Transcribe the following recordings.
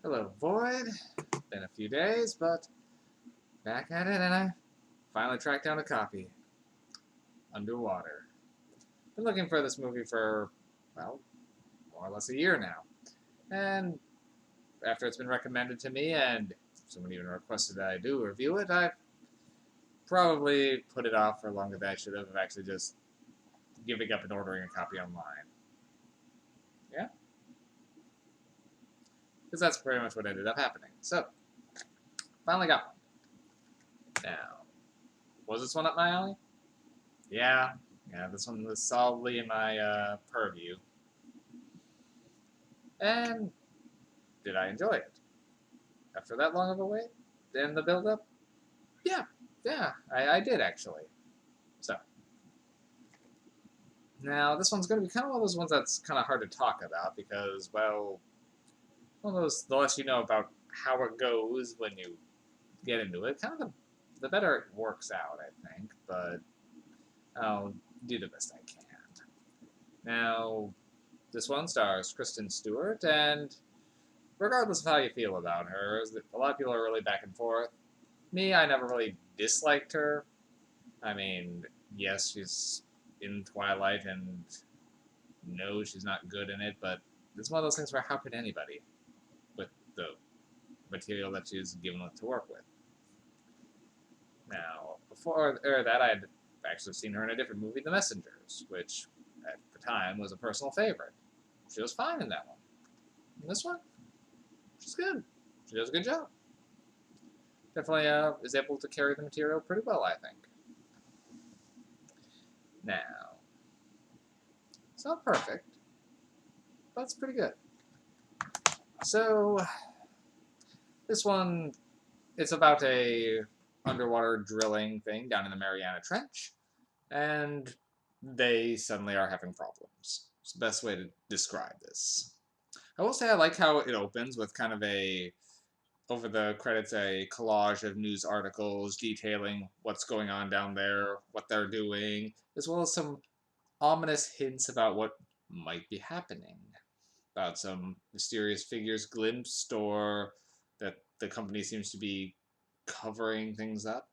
Hello, Void. Been a few days, but back at it, and I finally tracked down a copy. Underwater. Been looking for this movie for, well, more or less a year now. And after it's been recommended to me, and someone even requested that I do review it, I probably put it off for longer than I should have, actually just giving up and ordering a copy online. Yeah? Because that's pretty much what ended up happening. So, finally got one. Now, was this one up my alley? Yeah, this one was solidly in my purview. And did I enjoy it? After that long of a wait? And the build up? Yeah, I did actually. So, now this one's going to be kind of one of those ones that's kind of hard to talk about because, well, one of those, the less you know about how it goes when you get into it, kind of the better it works out, I think, but I'll do the best I can. Now, this one stars Kristen Stewart, and regardless of how you feel about her, a lot of people are really back and forth. Me, I never really disliked her. I mean, yes, she's in Twilight, and no, she's not good in it, but it's one of those things where how could anybody with the material that she's given to work with? Now, before that, I had actually seen her in a different movie, The Messengers, which at the time was a personal favorite. She was fine in that one. In this one, she's good. She does a good job. Definitely is able to carry the material pretty well, I think. Now, it's not perfect, but it's pretty good. So, this one, it's about a underwater drilling thing down in the Mariana Trench, and they suddenly are having problems. It's the best way to describe this. I will say I like how it opens with kind of over the credits, a collage of news articles detailing what's going on down there, what they're doing, as well as some ominous hints about what might be happening. About some mysterious figures glimpsed, or that the company seems to be covering things up,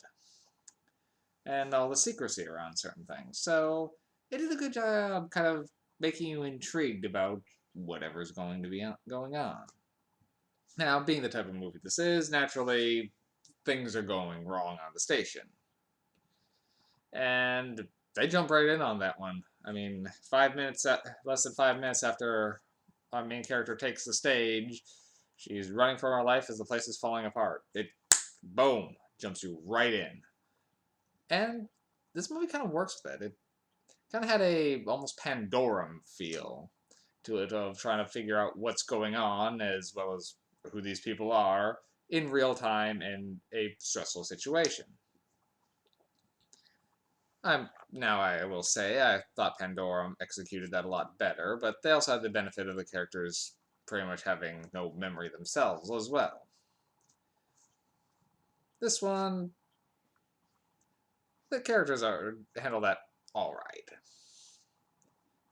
and all the secrecy around certain things. So it did a good job kind of making you intrigued about whatever's going to be going on. Now, being the type of movie this is, naturally, things are going wrong on the station. And they jump right in on that one. I mean, less than 5 minutes after our main character takes the stage, she's running for her life as the place is falling apart. It, boom, jumps you right in. And this movie kind of works with it. It kind of had a almost Pandorum feel to it, of trying to figure out what's going on as well as who these people are in real time in a stressful situation. Now I will say I thought Pandorum executed that a lot better, but they also had the benefit of the characters pretty much having no memory themselves as well. This one, the characters handle that all right.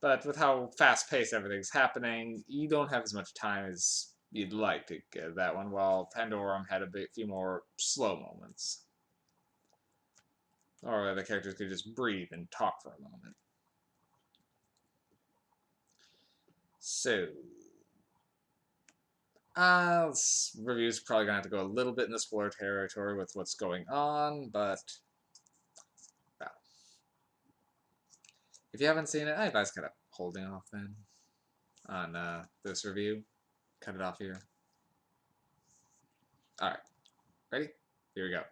But with how fast-paced everything's happening, you don't have as much time as you'd like to get that one, while Pandorum had few more slow moments. Or the characters could just breathe and talk for a moment. So, this review's probably going to have to go a little bit in the spoiler territory with what's going on, but well, if you haven't seen it, I advise kind of holding off then on this review. Cut it off here. Alright, ready? Here we go.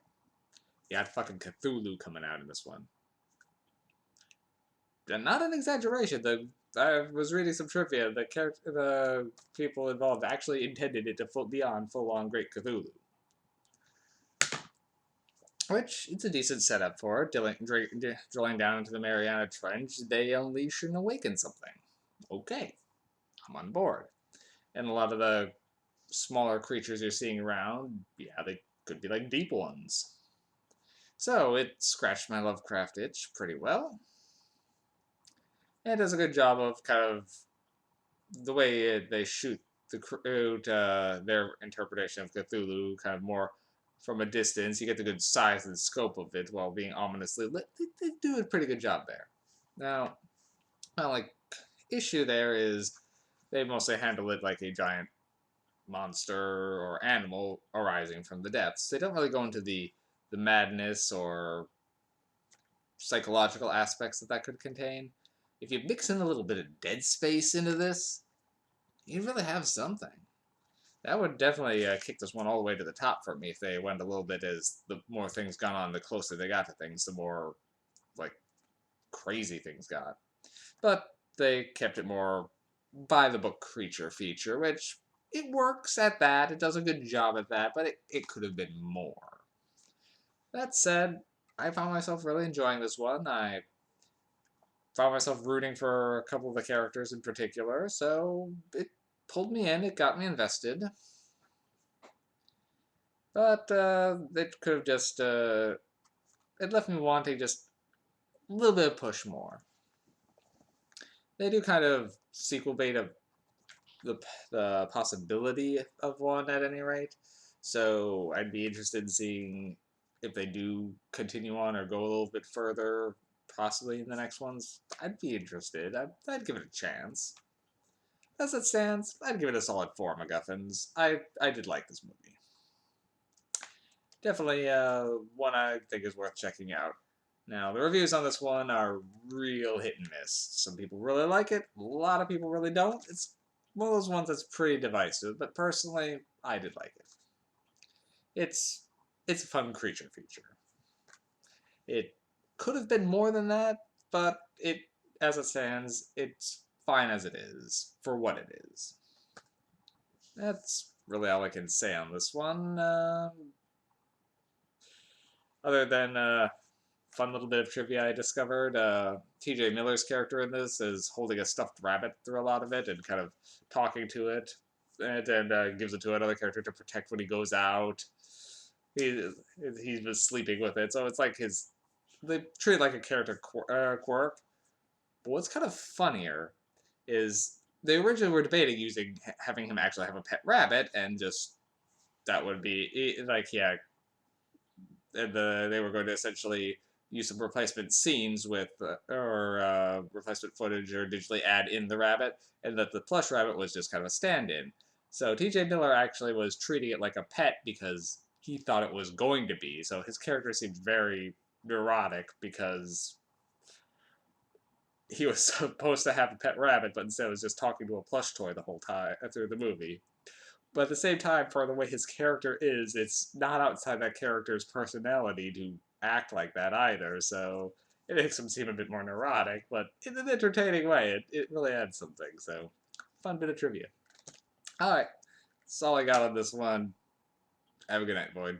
You had fucking Cthulhu coming out in this one. And not an exaggeration. I was reading some trivia. The people involved actually intended it to be on full-on Great Cthulhu. Which, it's a decent setup for it. Drilling down into the Mariana Trench, they unleash and awaken something. Okay, I'm on board. And a lot of the smaller creatures you're seeing around, yeah, they could be like deep ones. So it scratched my Lovecraft itch pretty well. And it does a good job of kind of the way they shoot their interpretation of Cthulhu kind of more from a distance. You get the good size and scope of it while being ominously lit. They do a pretty good job there. Now, my like issue there is they mostly handle it like a giant monster or animal arising from the depths. They don't really go into the madness or psychological aspects that could contain. If you mix in a little bit of Dead Space into this, you really have something. That would definitely kick this one all the way to the top for me if they went a little bit as the more things gone on, the closer they got to things, the more like crazy things got. But they kept it more by the book creature feature, which it works at that. It does a good job at that, but it could have been more. That said, I found myself really enjoying this one. I found myself rooting for a couple of the characters in particular, so it pulled me in, it got me invested. But it could have just, it left me wanting just a little bit of push more. They do kind of sequel bait of the possibility of one at any rate, so I'd be interested in seeing if they do continue on or go a little bit further, possibly in the next ones. I'd be interested. I'd give it a chance. As it stands, I'd give it a solid 4 MacGuffins. I did like this movie. Definitely one I think is worth checking out. Now, the reviews on this one are real hit and miss. Some people really like it, a lot of people really don't. It's one of those ones that's pretty divisive, but personally, I did like it. It's a fun creature feature. It could have been more than that, but as it stands, it's fine as it is, for what it is. That's really all I can say on this one. Other than fun little bit of trivia I discovered, TJ Miller's character in this is holding a stuffed rabbit through a lot of it and kind of talking to it, and gives it to another character to protect when he goes out. He was sleeping with it, so it's like they treat it like a character quirk. But what's kind of funnier is they originally were debating having him actually have a pet rabbit, and just that would be like, yeah, and they were going to essentially use some replacement scenes with or replacement footage or digitally add in the rabbit, and that the plush rabbit was just kind of a stand-in. So T.J. Miller actually was treating it like a pet because he thought it was going to be. So his character seemed very neurotic because he was supposed to have a pet rabbit, but instead was just talking to a plush toy the whole time through the movie. But at the same time, for the way his character is, it's not outside that character's personality to act like that either, so it makes him seem a bit more neurotic, but in an entertaining way. It really adds something, so fun bit of trivia. Alright, that's all I got on this one. Have a good night, Boyd.